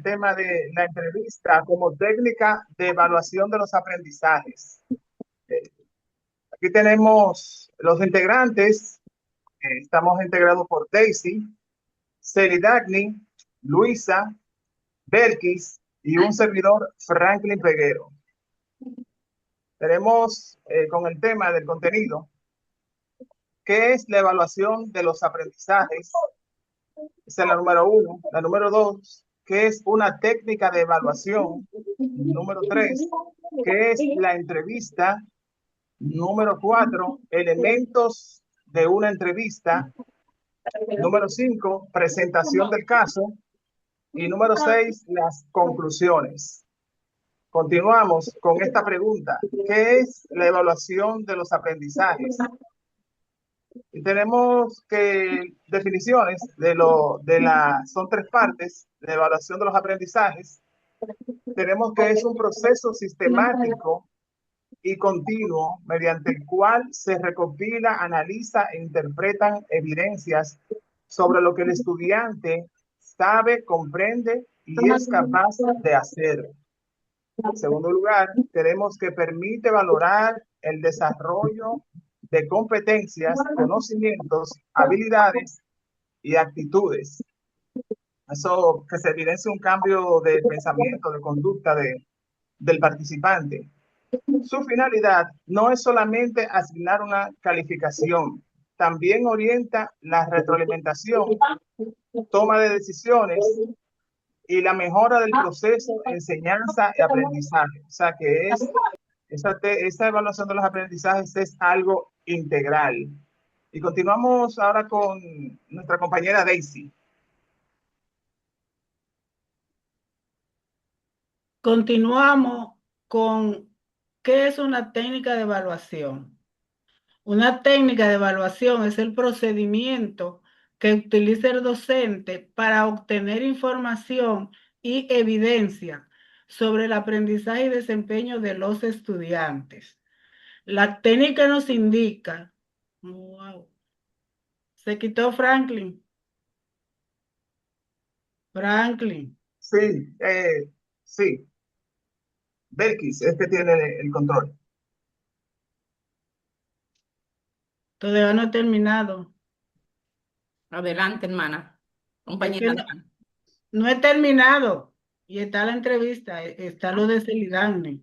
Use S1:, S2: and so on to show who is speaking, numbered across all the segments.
S1: el tema de la entrevista como técnica de evaluación de los aprendizajes. Eh, Aquí tenemos los integrantes. Estamos integrados por Daisy, Ceridagni, Luisa, Belkis y un servidor, Franklin Peguero. Tenemos con el tema del contenido, ¿qué es la evaluación de los aprendizajes? Esa es la número uno. La número dos, ¿qué es una técnica de evaluación? Número tres, ¿qué es la entrevista? Número cuatro, elementos de una entrevista. Número cinco, presentación del caso. Y número seis, las conclusiones. Continuamos con esta pregunta. ¿Qué es la evaluación de los aprendizajes? Y tenemos que definiciones son tres partes de evaluación de los aprendizajes. Tenemos que es un proceso sistemático y continuo mediante el cual se recopila, analiza e interpretan evidencias sobre lo que el estudiante sabe, comprende y es capaz de hacer. En segundo lugar, tenemos que permite valorar el desarrollo de competencias, conocimientos, habilidades y actitudes. Eso que se evidencia un cambio de pensamiento, de conducta del participante. Su finalidad no es solamente asignar una calificación, también orienta la retroalimentación, toma de decisiones y la mejora del proceso de enseñanza y aprendizaje. O sea que esa evaluación de los aprendizajes es algo integral. Y continuamos ahora con nuestra compañera Daisy.
S2: Continuamos con qué es una técnica de evaluación. Una técnica de evaluación es el procedimiento que utiliza el docente para obtener información y evidencia sobre el aprendizaje y desempeño de los estudiantes. La técnica nos indica, wow, se quitó Franklin. Franklin,
S1: Sí, sí, Belkis es que tiene el control.
S2: todavía no he terminado.
S3: Adelante, hermana.
S2: Es que
S3: Compañera,
S2: no,
S3: adelante.
S2: no he terminado. Y está la entrevista, está lo de Celidane.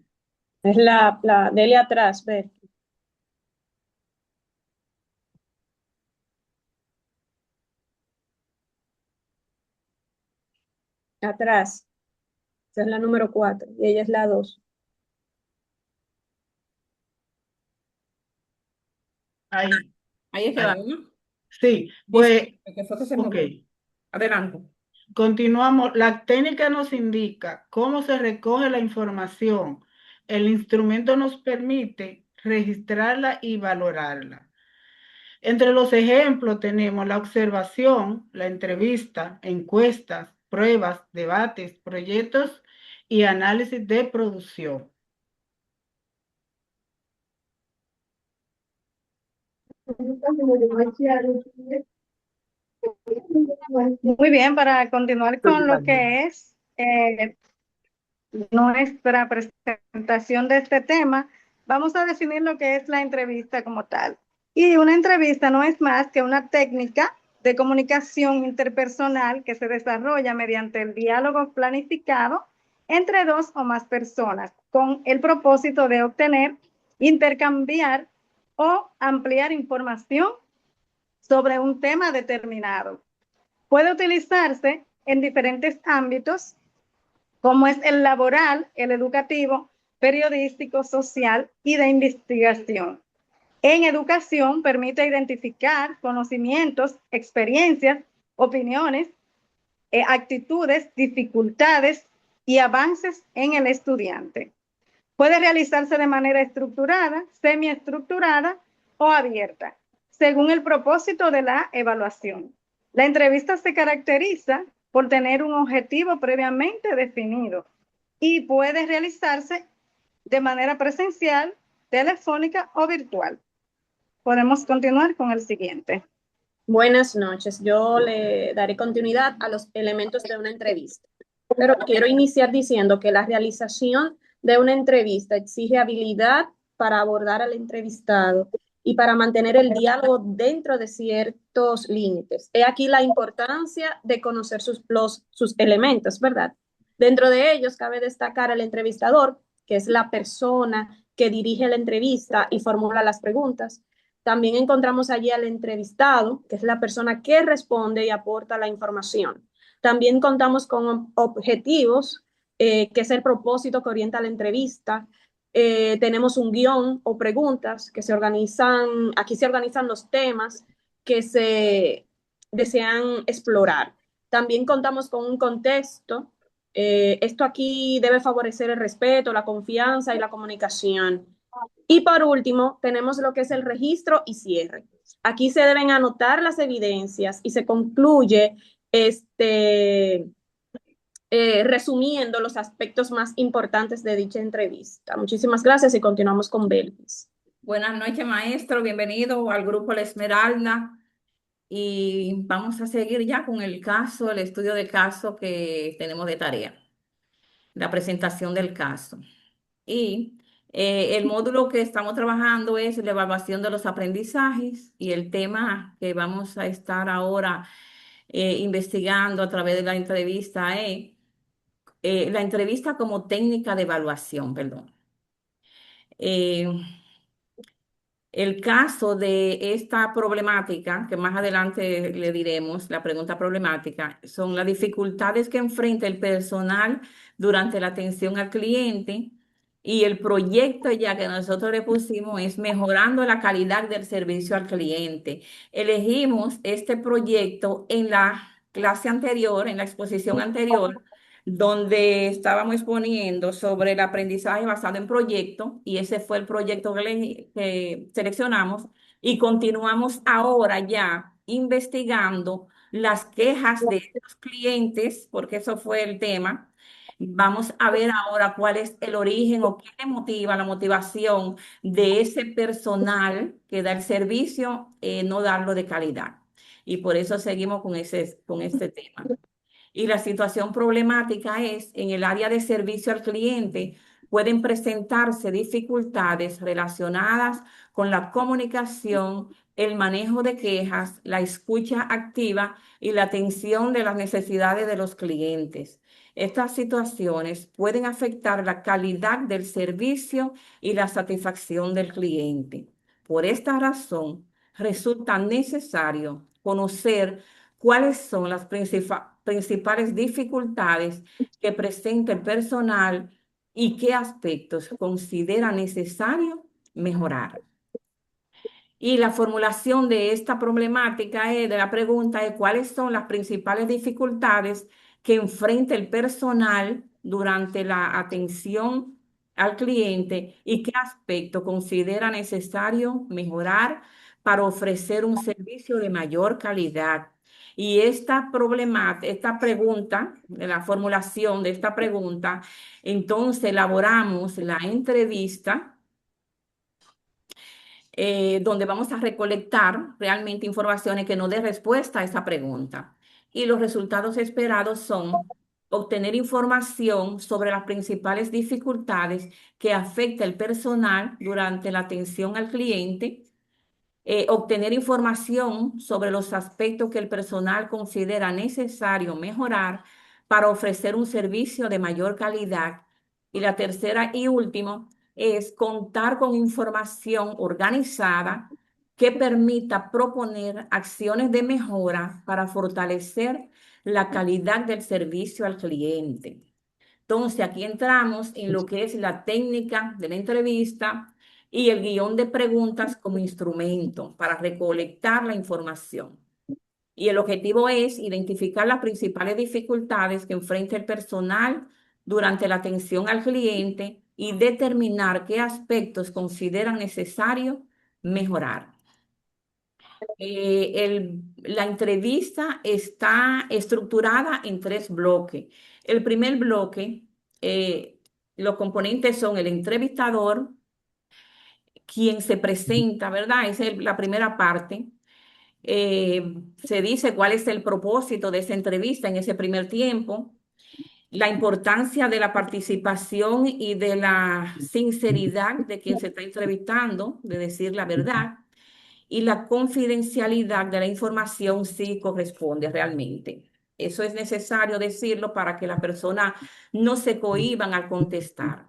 S4: Es la dele atrás, ve. Atrás. Esa es la número 4 y ella es la 2.
S2: Ahí,
S3: Ahí es que va,
S2: ahí.
S3: ¿no?
S2: Sí, pues,
S3: Dice que fue que se
S2: ok.
S3: movió. Adelante.
S2: Continuamos. La técnica nos indica cómo se recoge la información. El instrumento nos permite registrarla y valorarla. Entre los ejemplos tenemos la observación, la entrevista, encuestas, pruebas, debates, proyectos y análisis de producción.
S5: Muy bien, para continuar con lo que es nuestra presentación de este tema, vamos a definir lo que es la entrevista como tal. Y una entrevista no es más que una técnica de comunicación interpersonal que se desarrolla mediante el diálogo planificado entre dos o más personas, con el propósito de obtener, intercambiar o ampliar información sobre un tema determinado. Puede utilizarse en diferentes ámbitos, como es el laboral, el educativo, periodístico, social y de investigación. En educación permite identificar conocimientos, experiencias, opiniones, actitudes, dificultades y avances en el estudiante. Puede realizarse de manera estructurada, semiestructurada o abierta, según el propósito de la evaluación. La entrevista se caracteriza por tener un objetivo previamente definido y puede realizarse de manera presencial, telefónica o virtual. Podemos continuar con el siguiente.
S4: Buenas noches. Yo le daré continuidad a los elementos de una entrevista. Pero quiero iniciar diciendo que la realización de una entrevista exige habilidad para abordar al entrevistado y para mantener el diálogo dentro de ciertos límites. He aquí la importancia de conocer sus elementos, ¿verdad? Dentro de ellos cabe destacar al entrevistador, que es la persona que dirige la entrevista y formula las preguntas. También encontramos allí al entrevistado, que es la persona que responde y aporta la información. También contamos con objetivos, que es el propósito que orienta la entrevista. Tenemos un guión o preguntas que se organizan, aquí se organizan los temas que se desean explorar. También contamos con un contexto. Esto aquí debe favorecer el respeto, la confianza y la comunicación. Y por último, tenemos lo que es el registro y cierre. Aquí se deben anotar las evidencias y se concluye resumiendo los aspectos más importantes de dicha entrevista. Muchísimas gracias y continuamos con Belkis.
S3: Buenas noches, maestro. Bienvenido al grupo La Esmeralda. Y vamos a seguir ya con el caso, el estudio de caso que tenemos de tarea, la presentación del caso. Y el módulo que estamos trabajando es la evaluación de los aprendizajes y el tema que vamos a estar ahora investigando a través de la entrevista es la entrevista como técnica de evaluación, perdón. Eh, El caso de esta problemática, que más adelante le diremos, la pregunta problemática, son las dificultades que enfrenta el personal durante la atención al cliente y el proyecto ya que nosotros le pusimos es mejorando la calidad del servicio al cliente. Elegimos este proyecto en la clase anterior, en la exposición anterior, donde estábamos exponiendo sobre el aprendizaje basado en proyectos y ese fue el proyecto que seleccionamos y continuamos ahora ya investigando las quejas de los clientes, porque eso fue el tema. Vamos a ver ahora cuál es el origen o qué le motiva, la motivación de ese personal que da el servicio, no darlo de calidad. Y por eso seguimos con este tema. Y la situación problemática es, en el área de servicio al cliente, pueden presentarse dificultades relacionadas con la comunicación, el manejo de quejas, la escucha activa y la atención de las necesidades de los clientes. Estas situaciones pueden afectar la calidad del servicio y la satisfacción del cliente. Por esta razón, resulta necesario conocer cuáles son las principales dificultades que presenta el personal y qué aspectos considera necesario mejorar. Y la formulación de esta problemática de la pregunta es cuáles son las principales dificultades que enfrenta el personal durante la atención al cliente y qué aspecto considera necesario mejorar para ofrecer un servicio de mayor calidad. Y esta pregunta, la formulación de esta pregunta, entonces elaboramos la entrevista donde vamos a recolectar realmente informaciones que nos dé respuesta a esa pregunta. Y los resultados esperados son obtener información sobre las principales dificultades que afecta el personal durante la atención al cliente, obtener información sobre los aspectos que el personal considera necesario mejorar para ofrecer un servicio de mayor calidad. Y la tercera y último es contar con información organizada que permita proponer acciones de mejora para fortalecer la calidad del servicio al cliente. Entonces, aquí entramos en lo que es la técnica de la entrevista y el guión de preguntas como instrumento para recolectar la información. Y el objetivo es identificar las principales dificultades que enfrenta el personal durante la atención al cliente y determinar qué aspectos consideran necesario mejorar. La entrevista está estructurada en 3 bloques. El primer bloque, los componentes son el entrevistador, quien se presenta, ¿verdad? Esa es la primera parte. Se dice cuál es el propósito de esa entrevista en ese primer tiempo. la importancia de la participación y de la sinceridad de quien se está entrevistando, de decir la verdad, y la confidencialidad de la información sí corresponde realmente. Eso es necesario decirlo para que la persona no se cohíban al contestar.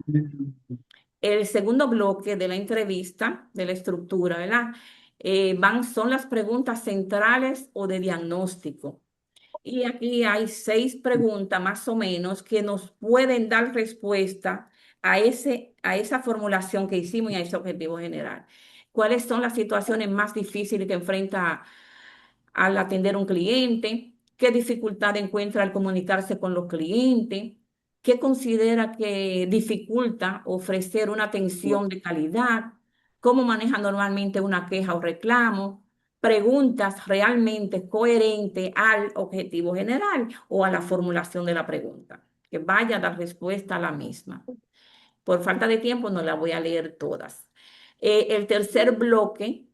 S3: El segundo bloque de la entrevista, de la estructura, ¿verdad? Son las preguntas centrales o de diagnóstico. Y aquí hay 6 preguntas más o menos que nos pueden dar respuesta a esa formulación que hicimos y a ese objetivo general. ¿Cuáles son las situaciones más difíciles que enfrenta al atender un cliente? ¿Qué dificultad encuentra al comunicarse con los clientes? ¿Qué considera que dificulta ofrecer una atención de calidad? ¿Cómo maneja normalmente una queja o reclamo? Preguntas realmente coherentes al objetivo general o a la formulación de la pregunta, que vaya a dar respuesta a la misma. Por falta de tiempo no la voy a leer todas. El tercer bloque,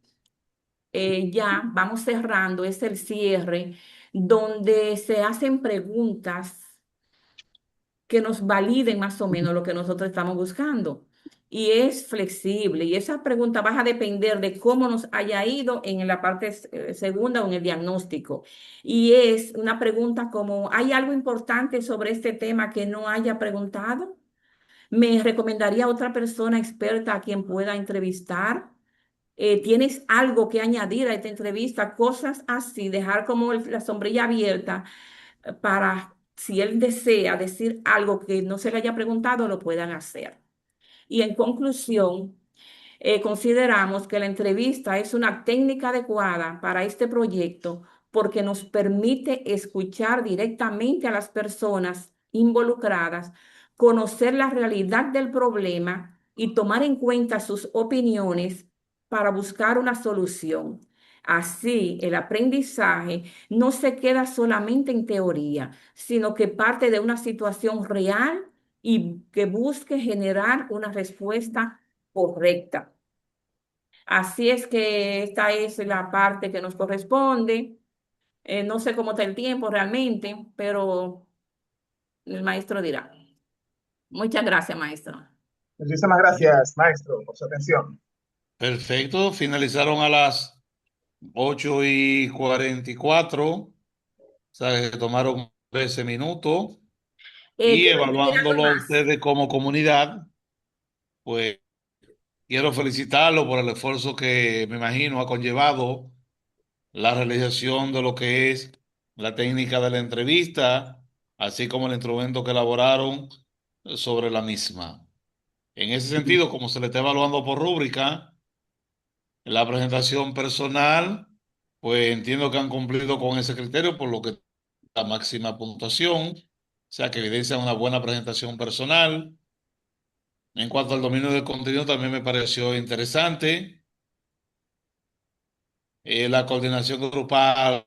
S3: ya vamos cerrando, es el cierre, donde se hacen preguntas que nos validen más o menos lo que nosotros estamos buscando. Y es flexible. Y esa pregunta va a depender de cómo nos haya ido en la parte segunda o en el diagnóstico. Y es una pregunta como, ¿hay algo importante sobre este tema que no haya preguntado? ¿Me recomendaría a otra persona experta a quien pueda entrevistar? ¿Tienes algo que añadir a esta entrevista? Cosas así, dejar como la sombrilla abierta para si él desea decir algo que no se le haya preguntado, lo puedan hacer. Y en conclusión, consideramos que la entrevista es una técnica adecuada para este proyecto porque nos permite escuchar directamente a las personas involucradas, conocer la realidad del problema y tomar en cuenta sus opiniones para buscar una solución. Así, el aprendizaje no se queda solamente en teoría, sino que parte de una situación real y que busque generar una respuesta correcta. Así es que esta es la parte que nos corresponde. No sé cómo está el tiempo realmente, pero el maestro dirá. Muchas gracias, maestro.
S1: Muchísimas gracias, maestro, por su atención.
S6: Perfecto, finalizaron a las 8:44, o sea que tomaron 13 minutos y
S3: ¿Quiere decir algo
S6: evaluándolo a
S3: más?
S6: ustedes como comunidad, pues quiero felicitarlo por el esfuerzo que me imagino ha conllevado la realización de lo que es la técnica de la entrevista, así como el instrumento que elaboraron sobre la misma. En ese sentido, como se le está evaluando por rúbrica, la presentación personal, pues entiendo que han cumplido con ese criterio, por lo que la máxima puntuación, o sea que evidencia una buena presentación personal. En cuanto al dominio del contenido, también me pareció interesante. La coordinación grupal,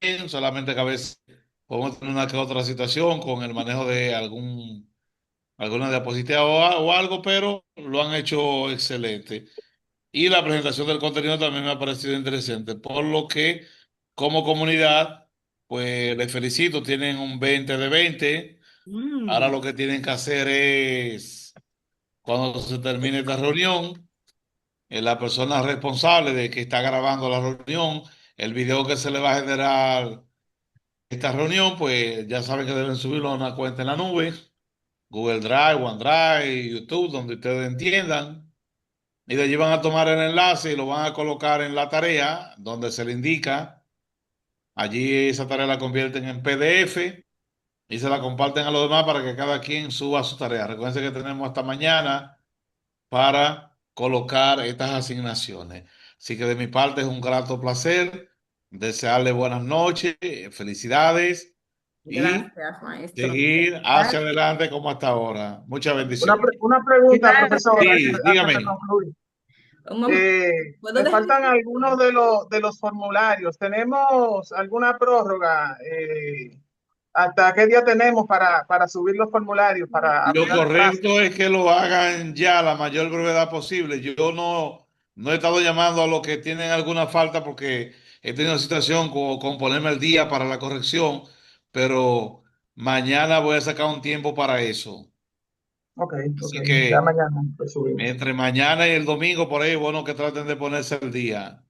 S6: bien, solamente que a veces podemos tener una que otra situación con el manejo de alguna diapositiva o algo, pero lo han hecho excelente. Y la presentación del contenido también me ha parecido interesante, por lo que como comunidad, pues les felicito, tienen un 20 de 20. Ahora
S2: Mm.
S6: lo que tienen que hacer es, cuando se termine esta reunión, la persona responsable de que está grabando la reunión, el video que se le va a generar esta reunión, pues ya saben que deben subirlo a una cuenta en la nube, Google Drive, OneDrive, YouTube, donde ustedes entiendan. Y de allí van a tomar el enlace y lo van a colocar en la tarea donde se le indica. Allí esa tarea la convierten en PDF y se la comparten a los demás para que cada quien suba su tarea. Recuerden que tenemos hasta mañana para colocar estas asignaciones. Así que de mi parte es un grato placer. Desearle buenas noches, felicidades y
S3: Gracias, maestro.
S6: seguir hacia adelante como hasta ahora. Muchas bendiciones.
S1: Una pregunta, profesor,
S6: Sí,
S1: antes de
S6: dígame.
S1: concluir.
S3: Un momento. ¿Puedo
S1: Me
S3: dejar?
S1: faltan algunos de los formularios. ¿Tenemos alguna prórroga? ¿Hasta qué día tenemos para subir los formularios, para
S6: Lo
S1: aplicar plazo?
S6: correcto es que lo hagan ya a la mayor brevedad posible. Yo no he estado llamando a los que tienen alguna falta porque he tenido situación con ponerme al día para la corrección, pero Mañana voy a sacar un tiempo para eso.
S1: Ok,
S6: Así
S1: ok. Ya
S6: que
S1: mañana lo subimos.
S6: entre mañana y el domingo, por ahí, bueno que traten de ponerse al día.